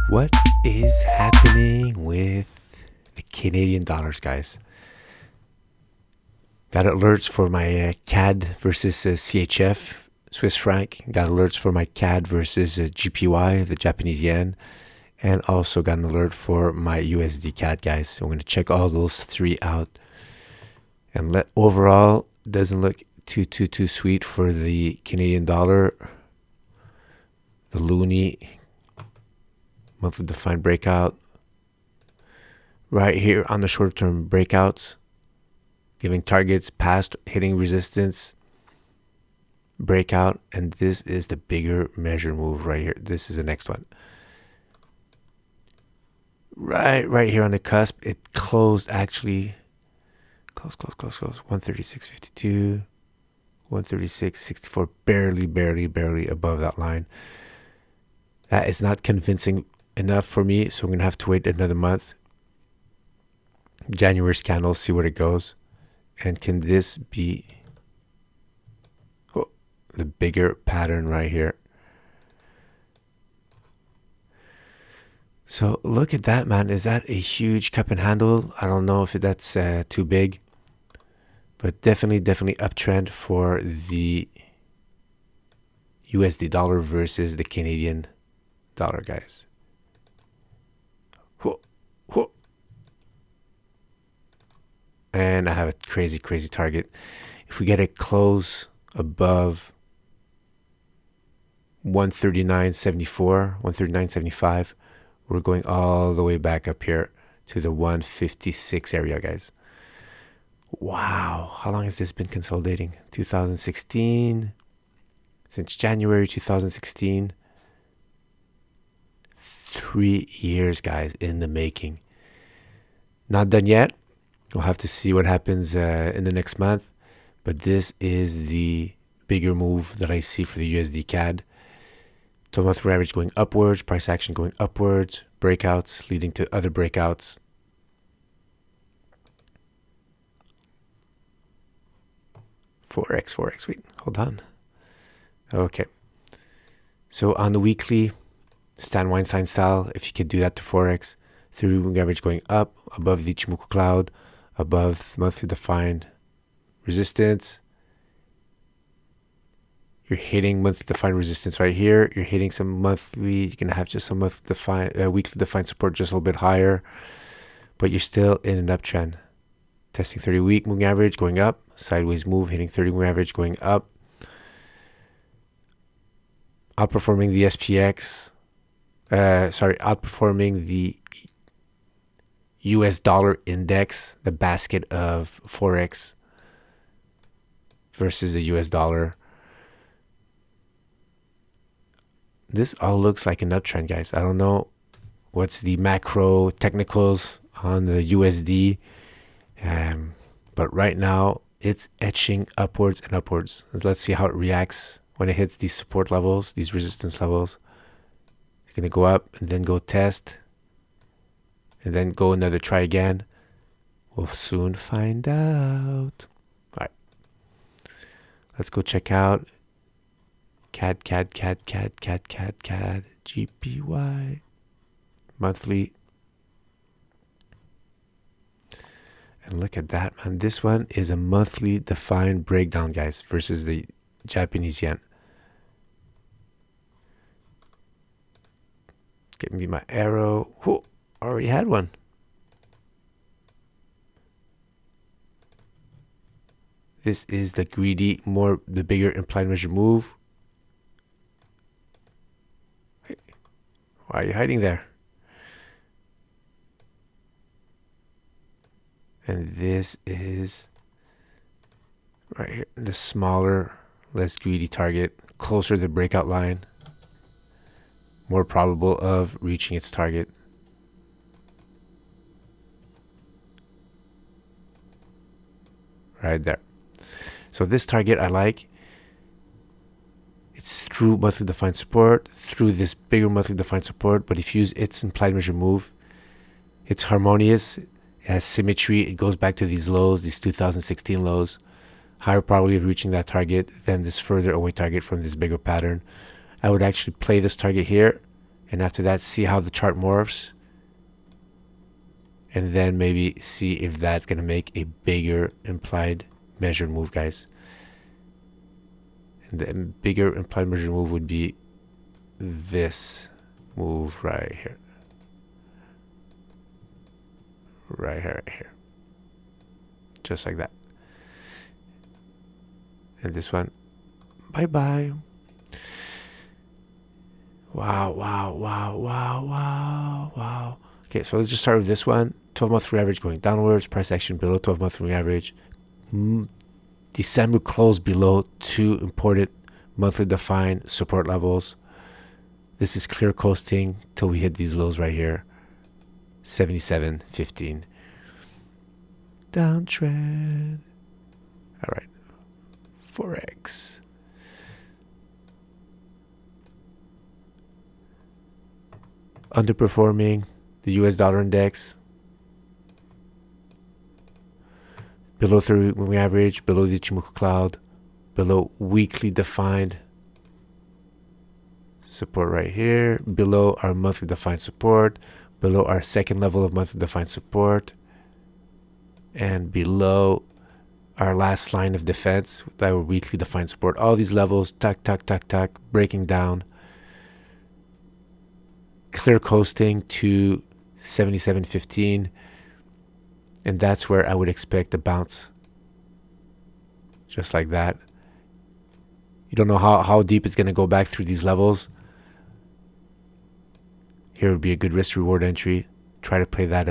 What is happening with the Canadian dollars, guys? Got alerts for my CAD versus CHF, Swiss franc. Got alerts for my CAD versus JPY, the Japanese yen. And also got an alert for my USDcad, guys. So I'm going to check all those three out. And overall, doesn't look too sweet for the Canadian dollar. The Loonie monthly defined breakout right here on the short-term breakouts, giving targets past hitting resistance, breakout, and this is the bigger measure move right here. This is the next one. Right here on the cusp, it closed actually. Close. 136.52, 136.64, barely above that line. That is not convincing enough for me, so I'm going to have to wait another month. January's candles, see where it goes. And can this be the bigger pattern right here? So look at that, man. Is that a huge cup and handle? I don't know if that's too big, but definitely uptrend for the USD dollar versus the Canadian dollar, guys. And I have a crazy target. If we get a close above 139.74, 139.75, we're going all the way back up here to the 156 area, guys. Wow, how long has this been consolidating? 2016, since January 2016. 3 years, guys, in the making. Not done yet. We'll have to see what happens in the next month. But this is the bigger move that I see for the USD CAD. 12-month average going upwards, price action going upwards, breakouts leading to other breakouts. Forex, wait, hold on. Okay. So on the weekly, Stan Weinstein style, if you could do that to Forex, 3-week average going up above the Ichimoku cloud, above monthly defined resistance. You're hitting monthly defined resistance right here. You're hitting some monthly. You're gonna have just some monthly defined, weekly defined support just a little bit higher, but you're still in an uptrend. Testing 30-week moving average going up, sideways move hitting 30-week average going up, outperforming the SPX. Outperforming the US dollar index, the basket of Forex versus the US dollar. This all looks like an uptrend, guys. I don't know what's the macro technicals on the USD, but right now it's etching upwards and upwards. Let's see how it reacts when it hits these support levels, these resistance levels. It's going to go up and then go test and then go another try again. We'll soon find out. All right. Let's go check out cadjpy monthly. And look at that, man. This one is a monthly defined breakdown, guys, versus the Japanese yen. Give me my arrow. Whoa, already had one. This is the greedy, the bigger implied measure move. Hey, why are you hiding there? And this is right here, the smaller, less greedy target, closer to the breakout line, more probable of reaching its target. Right there. So this target I like. It's through monthly defined support, through this bigger monthly defined support, but if you use its implied measure move, it's harmonious. It has symmetry. It goes back to these lows, these 2016 lows. Higher probability of reaching that target than this further away target from this bigger pattern. I would actually play this target here And after that, see how the chart morphs. And then maybe see if that's going to make a bigger implied measured move, guys. And the bigger implied measured move would be this move right here. Right here. Just like that. And this one, bye-bye. Wow. Okay, so let's just start with this one. 12-month moving average going downwards. Price action below 12-month moving average. December closed below two important monthly defined support levels. This is clear coasting till we hit these lows right here. 77.15. Downtrend. All right. Forex. Underperforming the US dollar index. Below 30 moving average, below the Ichimoku cloud, below weekly defined support right here, below our monthly defined support, below our second level of monthly defined support, and below our last line of defense with our weekly defined support. All these levels, tuck, breaking down, clear coasting to 77.15, and that's where I would expect a bounce, just like that. You don't know how deep it's going to go back through these levels. Here would be a good risk reward entry. Try to play that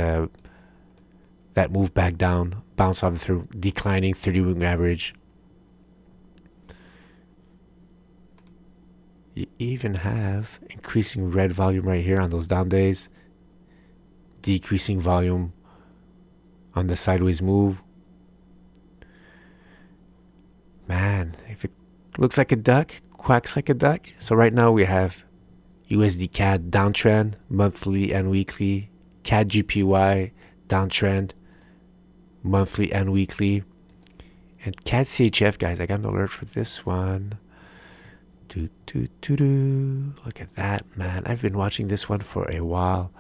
that move back down, bounce off the declining 30 moving average. You even have increasing red volume right here on those down days, decreasing volume on the sideways move. Man, if it looks like a duck, quacks like a duck. So right now we have USDCAD downtrend, monthly and weekly. cadjpy downtrend, monthly and weekly. And cadchf, guys, I got an alert for this one. Look at that, man. I've been watching this one for a while.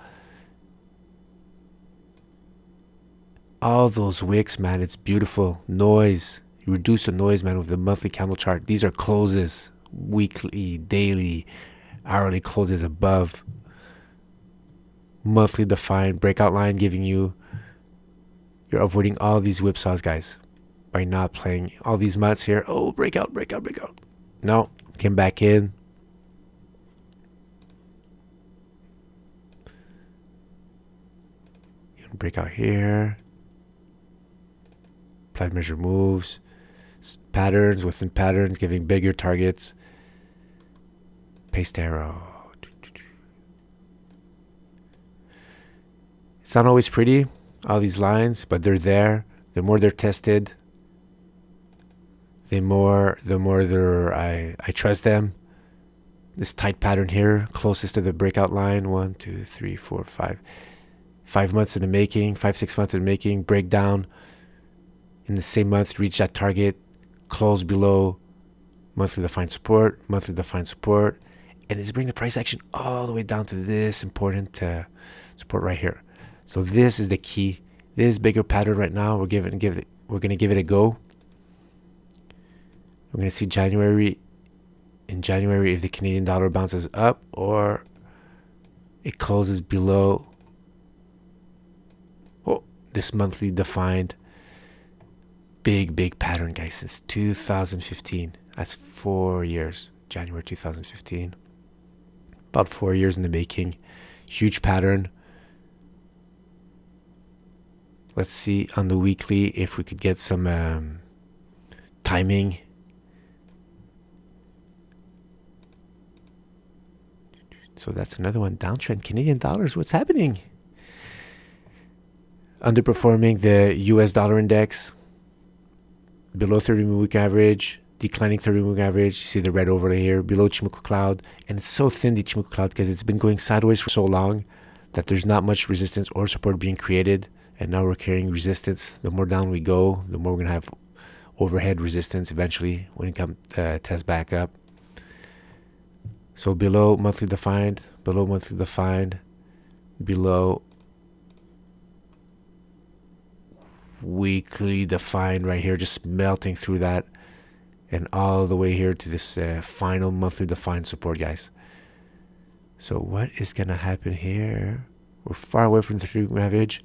All those wicks, man, it's beautiful. Noise. You reduce the noise, man, with the monthly candle chart. These are closes, weekly, daily, hourly closes above. Monthly defined breakout line giving you, you're avoiding all these whipsaws, guys, by not playing all these mutts here. Oh, breakout. No, came back in. You can break out here. Applied measure moves. Patterns within patterns, giving bigger targets. Paste arrow. It's not always pretty, all these lines, but they're there. The more they're tested, the more I trust them. This tight pattern here, closest to the breakout line. 1, 2, 3, 4, 5. 5 months in the making, 5-6 months in the making. Breakdown in the same month, reach that target, close below monthly defined support, and it's bring the price action all the way down to this important support right here. So this is the key. This bigger pattern right now, we're gonna give it a go. We're gonna see in January if the Canadian dollar bounces up or it closes below this monthly defined big pattern, guys, since 2015. That's 4 years. January 2015. About 4 years in the making. Huge pattern. Let's see on the weekly if we could get some timing. So that's another one. Downtrend. Canadian dollars. What's happening? Underperforming the US dollar index. Below 30-week average. Declining 30-week average. You see the red overlay here. Below Ichimoku cloud. And it's so thin, the Ichimoku cloud, because it's been going sideways for so long that there's not much resistance or support being created. And now we're carrying resistance. The more down we go, the more we're going to have overhead resistance eventually when it comes test back up. So below monthly defined, below monthly defined, below weekly defined right here, just melting through that, and all the way here to this final monthly defined support, guys. So what is gonna happen here? We're far away from the 3-week average.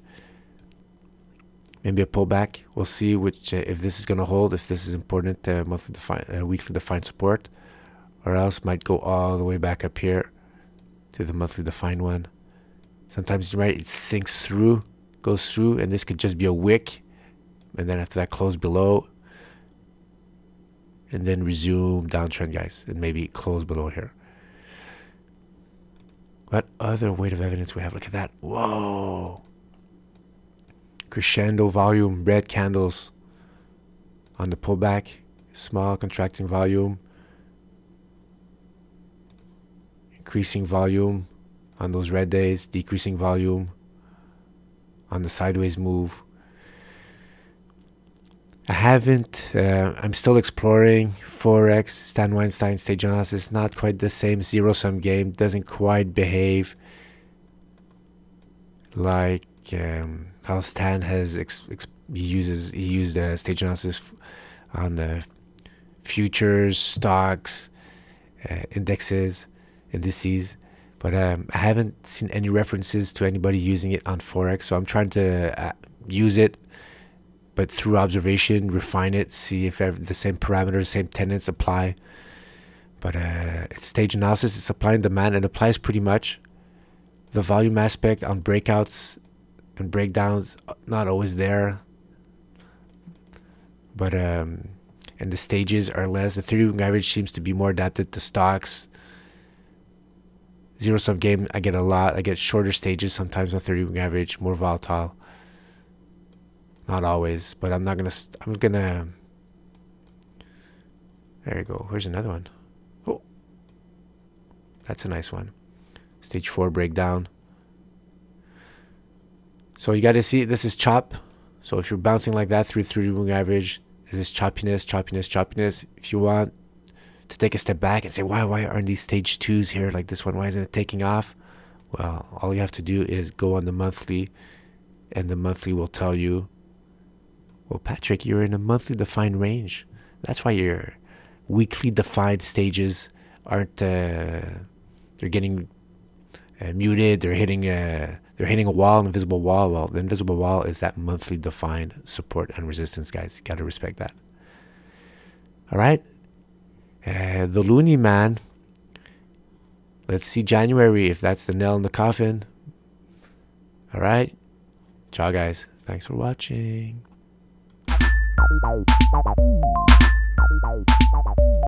Maybe a pullback. We'll see which if this is gonna hold, if this is important monthly defined, weekly defined support, or else might go all the way back up here to the monthly defined one. Sometimes, right, it sinks through, goes through, and this could just be a wick, and then after that close below, and then resume downtrend, guys, and maybe close below here. What other weight of evidence we have? Look at that. Whoa. Crescendo volume, red candles on the pullback, small contracting volume, increasing volume on those red days, decreasing volume on the sideways move. I'm still exploring Forex, Stan Weinstein, stage analysis, not quite the same zero-sum game, doesn't quite behave like how Stan has, he used stage analysis on the futures, stocks, indices, but I haven't seen any references to anybody using it on Forex, so I'm trying to use it, but through observation, refine it, see if the same parameters, same tenets apply. But it's stage analysis, it's supply and demand, and applies pretty much. The volume aspect on breakouts and breakdowns, not always there. But and the stages are less. The 30-week average seems to be more adapted to stocks. Zero-sum game, I get a lot. I get shorter stages sometimes on 30-week average, more volatile. Not always, but I'm gonna. There you go. Here's another one. Oh, that's a nice one. Stage 4 breakdown. So you got to see, this is chop. So if you're bouncing like that through 3-week average, this is choppiness. If you want to take a step back and say, why aren't these stage 2s here like this one? Why isn't it taking off? Well, all you have to do is go on the monthly, and the monthly will tell you, well, Patrick, you're in a monthly defined range. That's why your weekly defined stages aren't, they're getting muted. They're hitting a wall, an invisible wall. Well, the invisible wall is that monthly defined support and resistance, guys. You got to respect that. All right. The Loonie, man. Let's see January, if that's the nail in the coffin. All right. Ciao, guys. Thanks for watching.